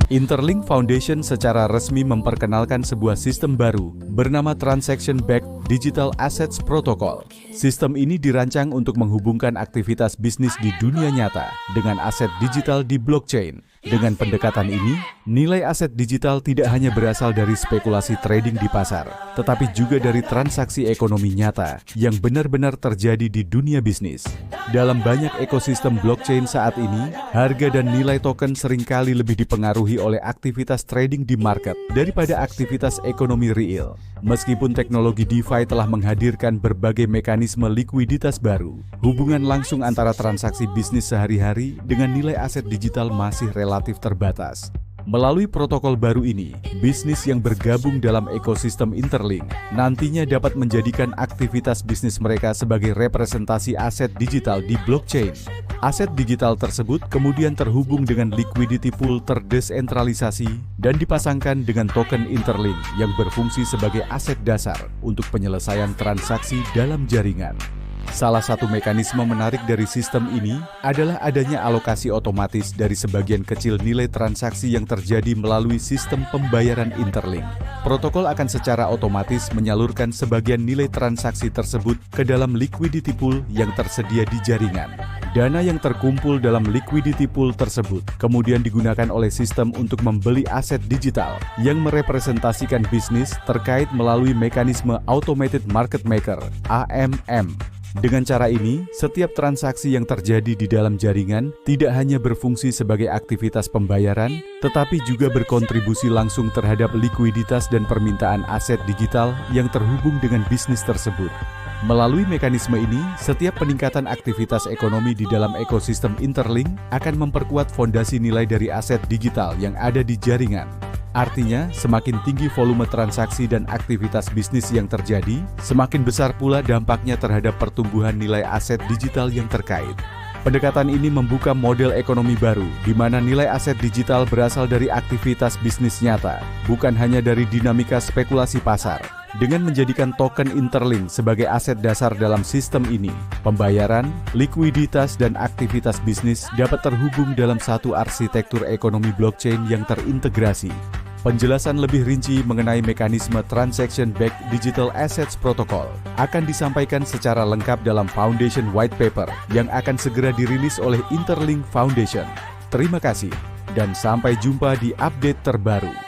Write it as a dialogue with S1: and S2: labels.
S1: Interlink Foundation secara resmi memperkenalkan sebuah sistem baru bernama Transaction Backed Digital Assets Protocol. Sistem ini dirancang untuk menghubungkan aktivitas bisnis di dunia nyata dengan aset digital di blockchain. Dengan pendekatan ini, nilai aset digital tidak hanya berasal dari spekulasi trading di pasar, tetapi juga dari transaksi ekonomi nyata yang benar-benar terjadi di dunia bisnis. Dalam banyak ekosistem blockchain saat ini, harga dan nilai token seringkali lebih dipengaruhi oleh aktivitas trading di market daripada aktivitas ekonomi real. Meskipun teknologi DeFi telah menghadirkan berbagai mekanisme likuiditas baru, hubungan langsung antara transaksi bisnis sehari-hari dengan nilai aset digital masih relatif terbatas. Melalui protokol baru ini, bisnis yang bergabung dalam ekosistem Interlink nantinya dapat menjadikan aktivitas bisnis mereka sebagai representasi aset digital di blockchain. Aset digital tersebut kemudian terhubung dengan liquidity pool terdesentralisasi dan dipasangkan dengan token Interlink yang berfungsi sebagai aset dasar untuk penyelesaian transaksi dalam jaringan. Salah satu mekanisme menarik dari sistem ini adalah adanya alokasi otomatis dari sebagian kecil nilai transaksi yang terjadi melalui sistem pembayaran Interlink. Protokol akan secara otomatis menyalurkan sebagian nilai transaksi tersebut ke dalam liquidity pool yang tersedia di jaringan. Dana yang terkumpul dalam liquidity pool tersebut kemudian digunakan oleh sistem untuk membeli aset digital yang merepresentasikan bisnis terkait melalui mekanisme Automated Market Maker (AMM). Dengan cara ini, setiap transaksi yang terjadi di dalam jaringan tidak hanya berfungsi sebagai aktivitas pembayaran, tetapi juga berkontribusi langsung terhadap likuiditas dan permintaan aset digital yang terhubung dengan bisnis tersebut. Melalui mekanisme ini, setiap peningkatan aktivitas ekonomi di dalam ekosistem Interlink akan memperkuat fondasi nilai dari aset digital yang ada di jaringan. Artinya, semakin tinggi volume transaksi dan aktivitas bisnis yang terjadi, semakin besar pula dampaknya terhadap pertumbuhan nilai aset digital yang terkait. Pendekatan ini membuka model ekonomi baru, di mana nilai aset digital berasal dari aktivitas bisnis nyata, bukan hanya dari dinamika spekulasi pasar. Dengan menjadikan token Interlink sebagai aset dasar dalam sistem ini, pembayaran, likuiditas, dan aktivitas bisnis dapat terhubung dalam satu arsitektur ekonomi blockchain yang terintegrasi. Penjelasan lebih rinci mengenai mekanisme Transaction Backed Digital Assets Protocol akan disampaikan secara lengkap dalam Foundation White Paper yang akan segera dirilis oleh Interlink Foundation. Terima kasih, dan sampai jumpa di update terbaru.